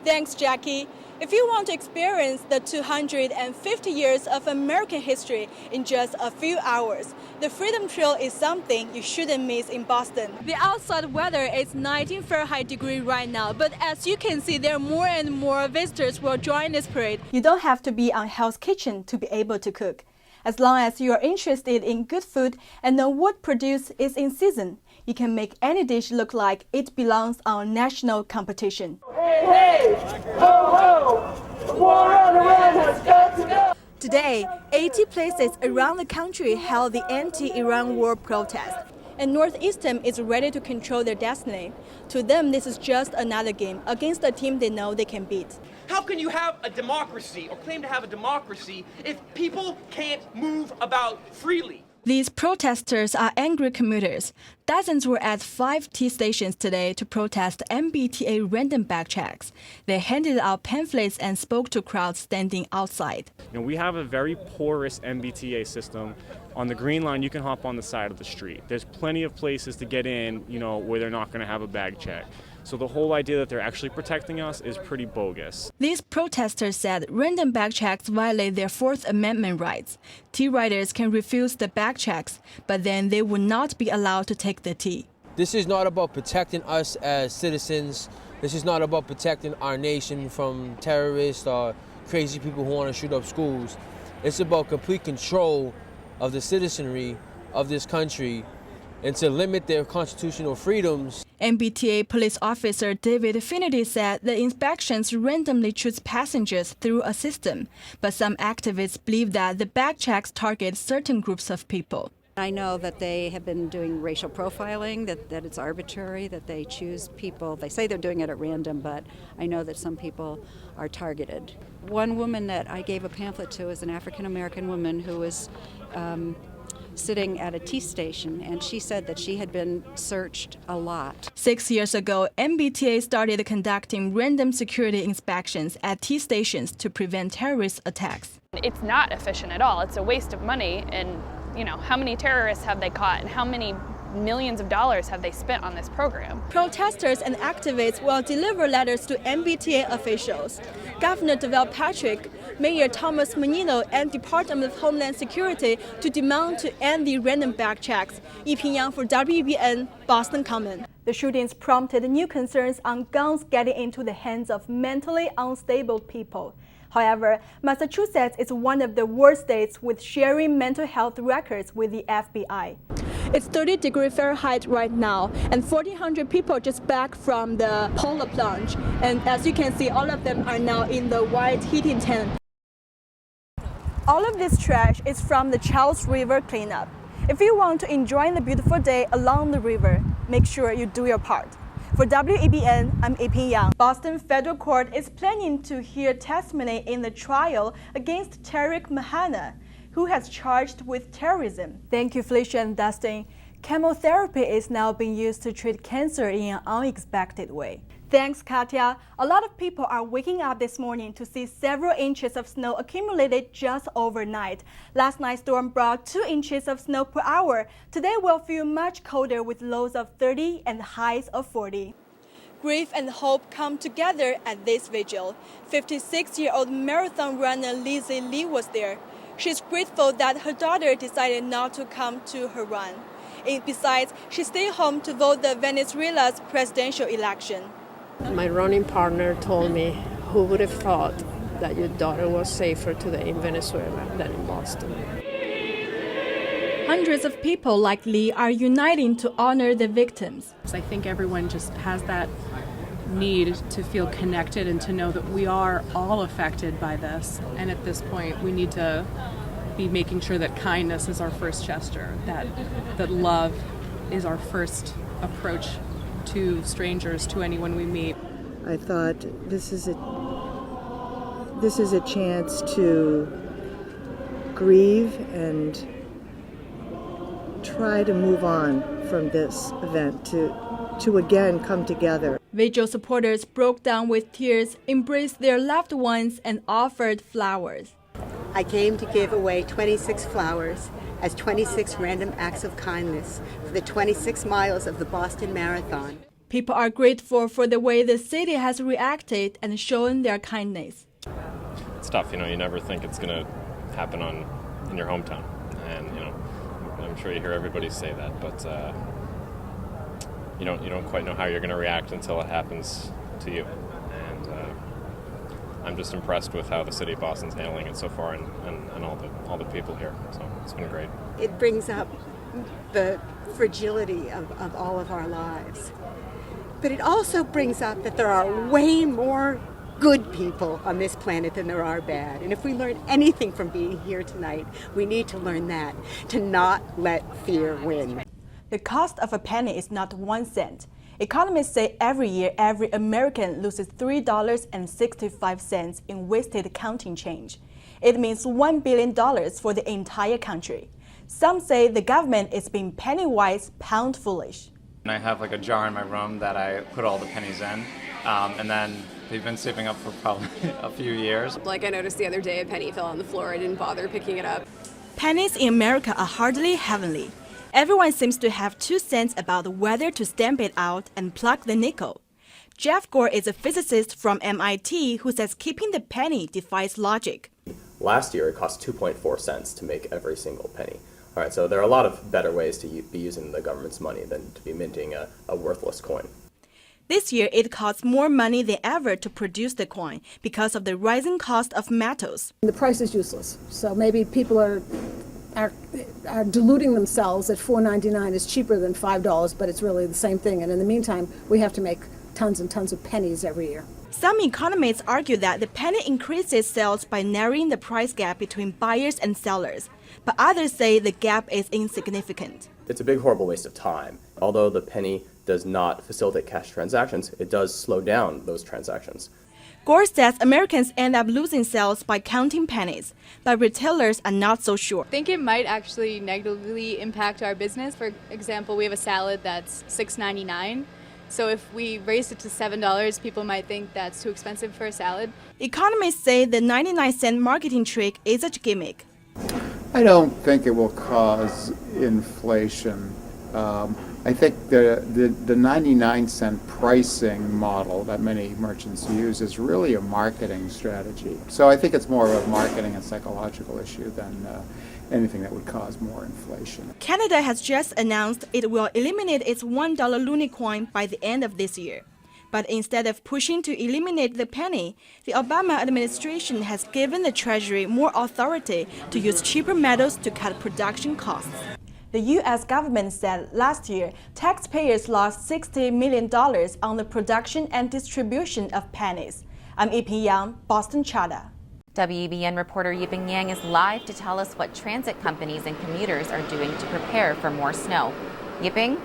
Thanks, Jackie. If you want to experience the 250 years of American history in just a few hours, the Freedom Trail is something you shouldn't miss in Boston. The outside weather is 19 Fahrenheit degree right now, but as you can see, there are more and more visitors will join this parade. You don't have to be on Hell's Kitchen to be able to cook. As long as you are interested in good food and know what produce is in season, you can make any dish look like it belongs on national competition. Hey, hey, ho, ho, war on the red has got to go. Today, 80 places around the country held the anti-Iran war protest, and Northeastern is ready to control their destiny. To them, this is just another game against a team they know they can beat. How can you have a democracy or claim to have a democracy if people can't move about freely? These protesters are angry commuters. Dozens were at 5 T stations today to protest MBTA random bag checks. They handed out pamphlets and spoke to crowds standing outside. We have a very porous MBTA system. On the Green Line, you can hop on the side of the street. There's plenty of places to get in, where they're not going to have a bag check. So the whole idea that they're actually protecting us is pretty bogus. These protesters said random bag checks violate their Fourth Amendment rights. Tea riders can refuse the bag checks, but then they will not be allowed to take the tea. This is not about protecting us as citizens. This is not about protecting our nation from terrorists or crazy people who want to shoot up schools. It's about complete control of the citizenry of this country and to limit their constitutional freedoms. MBTA police officer David Finity said the inspections randomly choose passengers through a system, but some activists believe that the bag checks target certain groups of people. I know that they have been doing racial profiling, that it's arbitrary, that they choose people. They say they're doing it at random, but I know that some people are targeted. One woman that I gave a pamphlet to is an African-American woman who was sitting at a T station, and she said that she had been searched a lot. 6 years ago, MBTA started conducting random security inspections at T stations to prevent terrorist attacks. It's not efficient at all. It's a waste of money, and how many terrorists have they caught and how many millions of dollars have they spent on this program? Protesters and activists will deliver letters to MBTA officials. Governor Deval Patrick, Mayor Thomas Menino, and Department of Homeland Security to demand to end the random bag checks. Yiping Yang for WBN, Boston Common. The shootings prompted new concerns on guns getting into the hands of mentally unstable people. However, Massachusetts is one of the worst states with sharing mental health records with the FBI. It's 30 Fahrenheit right now, and 1,400 people just back from the polar plunge. And as you can see, all of them are now in the white heating tent. All of this trash is from the Charles River cleanup. If you want to enjoy the beautiful day along the river, make sure you do your part. For WEBN, I'm Yiping Yang. Boston Federal Court is planning to hear testimony in the trial against Tariq Mahana, who has charged with terrorism. Thank you, Felicia and Dustin. Chemotherapy is now being used to treat cancer in an unexpected way. Thanks, Katya. A lot of people are waking up this morning to see several inches of snow accumulated just overnight. Last night's storm brought 2 inches of snow per hour. Today will feel much colder with lows of 30 and highs of 40. Grief and hope come together at this vigil. 56-year-old marathon runner Lizzie Lee was there. She's grateful that her daughter decided not to come to her run. Besides, she stayed home to vote the Venezuela's presidential election. My running partner told me, who would have thought that your daughter was safer today in Venezuela than in Boston? Hundreds of people like Lee are uniting to honor the victims. I think everyone just has that need to feel connected and to know that we are all affected by this. And at this point, we need to be making sure that kindness is our first gesture, that love is our first approach to strangers, to anyone we meet. I thought this is a chance to grieve and try to move on from this event, to again come together. Vigil supporters broke down with tears, embraced their loved ones, and offered flowers. I came to give away 26 flowers as 26 random acts of kindness for the 26 miles of the Boston Marathon. People are grateful for the way the city has reacted and shown their kindness. It's tough, you never think it's going to happen in your hometown. And, I'm sure you hear everybody say that, but you don't quite know how you're going to react until it happens to you. And I'm just impressed with how the city of Boston's handling it so far and all the people here. So it's been great. It brings up the fragility of all of our lives. But it also brings up that there are way more good people on this planet than there are bad. And if we learn anything from being here tonight, we need to learn that, to not let fear win. The cost of a penny is not 1 cent. Economists say every year, every American loses $3.65 in wasted counting change. It means $1 billion for the entire country. Some say the government is being penny-wise, pound-foolish. I have like a jar in my room that I put all the pennies in, and then they've been saving up for probably a few years. Like I noticed the other day a penny fell on the floor. I didn't bother picking it up. Pennies in America are hardly heavenly. Everyone seems to have 2 cents about whether to stamp it out and plug the nickel. Jeff Gore is a physicist from MIT who says keeping the penny defies logic. Last year, it cost 2.4 cents to make every single penny. All right, so there are a lot of better ways to be using the government's money than to be minting a worthless coin. This year, it costs more money than ever to produce the coin because of the rising cost of metals. The price is useless, so maybe people are deluding themselves that $4.99 is cheaper than $5, but it's really the same thing. And in the meantime, we have to make tons and tons of pennies every year. Some economists argue that the penny increases sales by narrowing the price gap between buyers and sellers, but others say the gap is insignificant. It's a big, horrible waste of time. Although the penny does not facilitate cash transactions, it does slow down those transactions. Gore says Americans end up losing sales by counting pennies, but retailers are not so sure. I think it might actually negatively impact our business. For example, we have a salad that's $6.99. So if we raise it to $7, people might think that's too expensive for a salad. Economists say the 99-cent marketing trick is a gimmick. I don't think it will cause inflation. I think the 99-cent pricing model that many merchants use is really a marketing strategy. So I think it's more of a marketing and psychological issue than anything that would cause more inflation. Canada has just announced it will eliminate its $1 loonie coin by the end of this year. But instead of pushing to eliminate the penny, the Obama administration has given the Treasury more authority to use cheaper metals to cut production costs. The U.S. government said last year taxpayers lost $60 million on the production and distribution of pennies. I'm Yiping Yang, Boston Charter. WEBN reporter Yiping Yang is live to tell us what transit companies and commuters are doing to prepare for more snow. Yiping?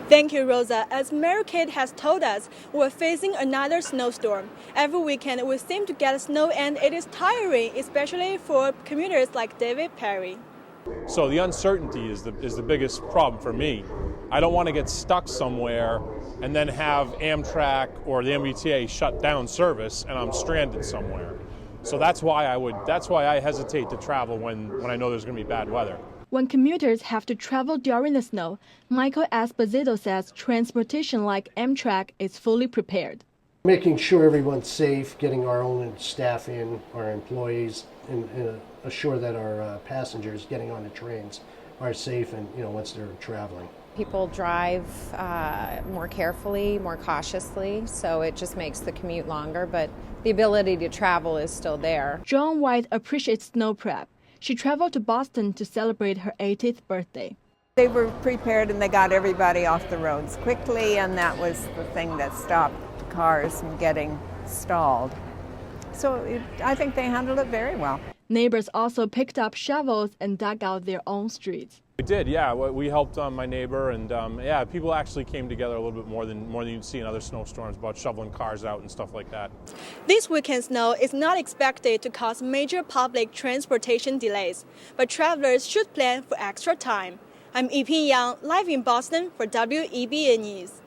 Thank you, Rosa. As Mary Kate has told us, we're facing another snowstorm. Every weekend we seem to get snow and it is tiring, especially for commuters like David Perry. So the uncertainty is the biggest problem for me. I don't want to get stuck somewhere and then have Amtrak or the MBTA shut down service and I'm stranded somewhere. So that's why I hesitate to travel when I know there's going to be bad weather. When commuters have to travel during the snow, Michael Esposito says transportation like Amtrak is fully prepared. Making sure everyone's safe, getting our own staff in, our employees, and assure that our passengers getting on the trains are safe and once they're traveling. People drive more carefully, more cautiously, so it just makes the commute longer, but the ability to travel is still there. Joan White appreciates snow prep. She traveled to Boston to celebrate her 80th birthday. They were prepared and they got everybody off the roads quickly, and that was the thing that stopped the cars from getting stalled. So I think they handled it very well. Neighbors also picked up shovels and dug out their own streets. We did, yeah. We helped my neighbor, and yeah, people actually came together a little bit more than you'd see in other snowstorms about shoveling cars out and stuff like that. This weekend's snow is not expected to cause major public transportation delays, but travelers should plan for extra time. I'm Yiping Yang, live in Boston for WEBN News.